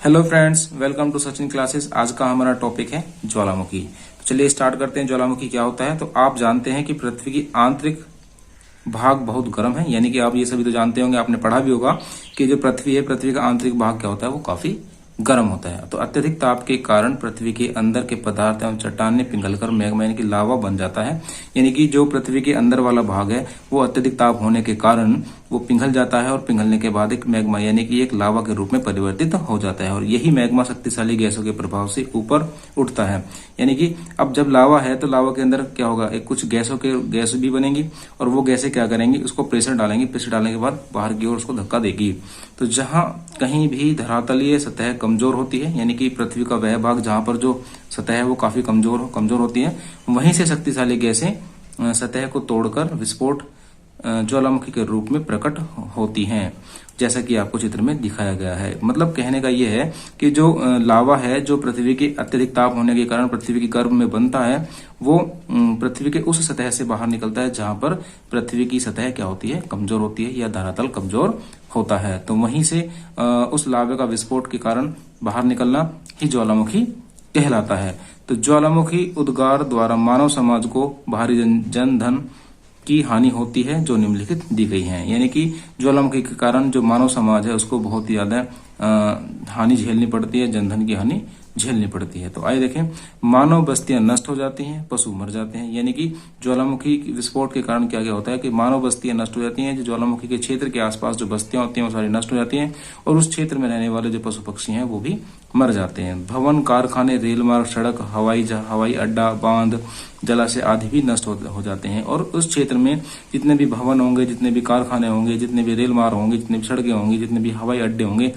Hello friends, welcome to Sachin classes. आज का हमारा टॉपिक है ज्वालामुखी। तो चलिए स्टार्ट करते हैं। ज्वालामुखी क्या होता है? तो आप जानते हैं कि पृथ्वी की आंतरिक भाग बहुत गर्म है, यानी कि आप ये सभी तो जानते होंगे, आपने पढ़ा भी होगा कि जो पृथ्वी है, पृथ्वी का आंतरिक भाग क्या होता है, वो काफी गर्म होता है। तो अत्यधिक ताप के कारण पृथ्वी के अंदर के पदार्थ एवं चट्टानें पिघलकर मैग्मा यानी कि लावा बन जाता है। यानी कि जो पृथ्वी के अंदर वाला भाग है वो अत्यधिक ताप होने के कारण वो पिघल जाता है और पिघलने के बाद एक मैग्मा यानी कि एक लावा के रूप में परिवर्तित हो जाता है। और यही मैग्मा शक्तिशाली गैसों के प्रभाव से ऊपर उठता है। यानी कि अब जब लावा है तो लावा के अंदर क्या होगा, एक कुछ गैस भी बनेंगी और वो गैसें क्या करेंगी, उसको प्रेशर डालेंगी। प्रेशर डालने के बाद बाहर की ओर उसको धक्का देगी। तो जहां कहीं भी धरातलीय सतह कमजोर होती है, यानी कि पृथ्वी का वह भाग जहां पर जो सतह है वो काफी कमजोर होती है, वहीं से शक्तिशाली गैसें सतह को तोड़कर विस्फोट ज्वालामुखी के रूप में प्रकट होती हैं, जैसा कि आपको चित्र में दिखाया गया है। मतलब कहने का यह है कि जो लावा है, जो पृथ्वी के अत्यधिक ताप होने के कारण पृथ्वी की गर्भ में बनता है, वो पृथ्वी के उस सतह से बाहर निकलता है जहां पर पृथ्वी की सतह क्या होती है, कमजोर होती है या धरातल कमजोर होता है। तो वहीं से उस लावे का विस्फोट के कारण बाहर निकलना ही ज्वालामुखी कहलाता है। तो ज्वालामुखी उद्गार द्वारा मानव समाज को भारी जन धन की हानि होती है, जो निम्नलिखित दी गई है। यानी कि ज्वालामुखी के कारण जो मानव समाज है उसको बहुत ही ज्यादा हानि झेलनी पड़ती है, जनधन की हानि झेलनी पड़ती है। तो आइए देखें, मानव बस्तियां नष्ट हो जाती हैं, पशु मर जाते हैं। यानी कि ज्वालामुखी विस्फोट के कारण क्या क्या होता है कि मानव बस्तियां नष्ट हो जाती हैं। जो ज्वालामुखी के क्षेत्र के आसपास जो बस्तियां होती हैं वो सारी नष्ट हो जाती हैं और उस क्षेत्र में रहने वाले जो पशु पक्षी हैं वो भी मर जाते हैं। भवन, कारखाने, रेल मार्ग, सड़क, हवाई अड्डा, बांध, जलाशय आदि भी नष्ट हो जाते हैं। और उस क्षेत्र में जितने भी भवन होंगे, जितने भी कारखाने होंगे, जितने भी रेल मार्ग होंगे, जितने भी सड़कें होंगी, जितने भी हवाई अड्डे होंगे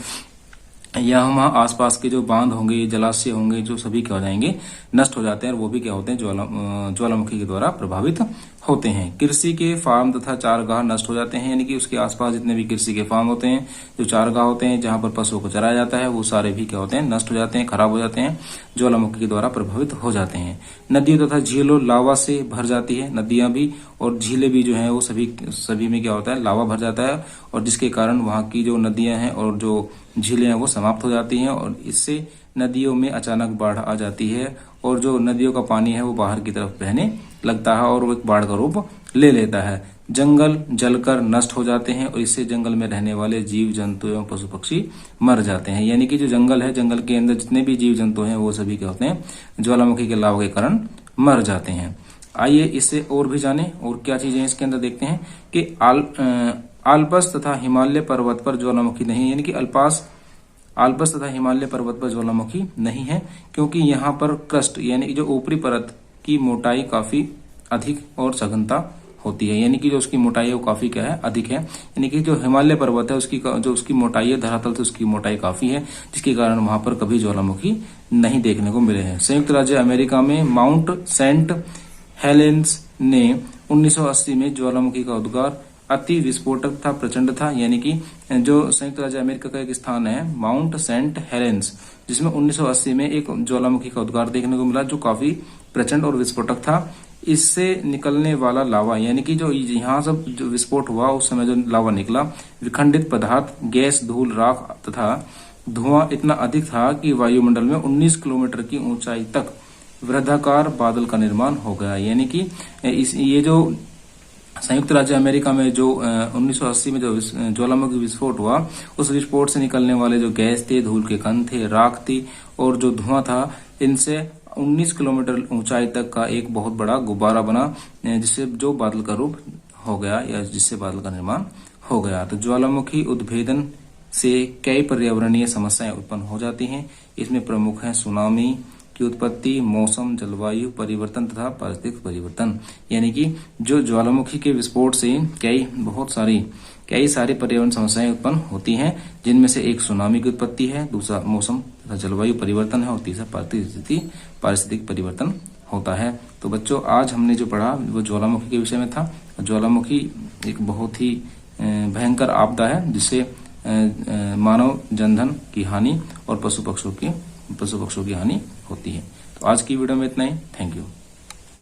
या वहां आसपास के जो बांध होंगे, जलाशय होंगे, जो सभी क्या हो जाएंगे, नष्ट हो जाते हैं और वो भी क्या होते हैं, ज्वालामुखी के द्वारा प्रभावित होते हैं। कृषि के फार्म तथा चारगाह नष्ट हो जाते हैं। यानी कि उसके आसपास जितने भी कृषि के फार्म होते हैं, जो चारगाह होते हैं जहां पर पशुओं को चराया जाता है, वो सारे भी क्या होते हैं, नष्ट हो जाते हैं, खराब हो जाते हैं, ज्वालामुखी के द्वारा प्रभावित हो जाते हैं। नदियों तथा झीलों लावा से भर जाती है। नदियां भी और झीलें भी जो है वो सभी में क्या होता है, लावा भर जाता है और जिसके कारण वहां की जो नदियां हैं और जो झीलें हैं वो समाप्त हो जाती हैं और इससे नदियों में अचानक बाढ़ आ जाती है और जो नदियों का पानी है वो बाहर की तरफ बहने लगता है और वो एक बाढ़ का रूप ले लेता है। जंगल जलकर नष्ट हो जाते हैं और इससे जंगल में रहने वाले जीव जंतु एवं पशु पक्षी मर जाते हैं। यानी कि जो जंगल है, जंगल के अंदर जितने भी जीव जंतु हैं वो सभी क्या होते हैं, ज्वालामुखी के लावा के कारण मर जाते हैं। आइए इससे और भी जाने और क्या चीजें इसके अंदर देखते हैं कि आल्पस तथा हिमालय पर्वत पर ज्वालामुखी नहीं, यानी कि आल्पस तथा हिमालय पर्वत पर ज्वालामुखी नहीं है, क्योंकि यहाँ पर क्रस्ट यानी कि जो ऊपरी परत की मोटाई काफी अधिक और सघनता होती है। यानी कि जो उसकी मोटाई है वो काफी क्या है, अधिक है। यानी कि जो हिमालय पर्वत है उसकी मोटाई है, धरातल से उसकी मोटाई काफी है, जिसके कारण वहां पर कभी ज्वालामुखी नहीं देखने को मिले हैं। संयुक्त राज्य अमेरिका में माउंट सेंट हेलेंस ने 1980 में ज्वालामुखी का उद्गार अति विस्फोटक था, प्रचंड था। यानी कि जो संयुक्त राज्य अमेरिका का एक स्थान है माउंट सेंट हेलेंस, जिसमें 1980 में एक ज्वालामुखी का उद्गार देखने को मिला जो काफी प्रचंड और विस्फोटक था। इससे निकलने वाला लावा, यानी कि जो यहाँ सब जो विस्फोट हुआ उस समय जो लावा निकला, विखंडित पदार्थ, गैस, धूल, राख तथा धुआं इतना अधिक था कि वायुमंडल में 19 किलोमीटर की ऊंचाई तक वृत्ताकार बादल का निर्माण हो गया। यानी कि ये जो संयुक्त राज्य अमेरिका में जो 1980 में जो ज्वालामुखी विस्फोट हुआ, उस विस्फोट से निकलने वाले जो गैस थे, धूल के कण थे, राख थी और जो धुआं था, इनसे 19 किलोमीटर ऊंचाई तक का एक बहुत बड़ा गुब्बारा बना, जिससे जो बादल का रूप हो गया या जिससे बादल का निर्माण हो गया। तो ज्वालामुखी उद्भेदन से कई पर्यावरणीय समस्याएं उत्पन्न हो जाती हैं। इसमें प्रमुख है सुनामी की उत्पत्ति, मौसम, जलवायु परिवर्तन तथा पारिस्थितिक परिवर्तन। यानी कि जो ज्वालामुखी के विस्फोट से कई सारी पर्यावरण समस्याएं उत्पन्न होती हैं, जिनमें से एक सुनामी की उत्पत्ति है, दूसरा मौसम तथा जलवायु परिवर्तन है और तीसरा पारिस्थितिक परिवर्तन होता है। तो बच्चों, आज हमने जो पढ़ा वो ज्वालामुखी के विषय में था। ज्वालामुखी एक बहुत ही भयंकर आपदा है जिससे मानव जनधन की हानि और पशु पक्षों की हानि होती है। तो आज की वीडियो में इतना ही। Thank you.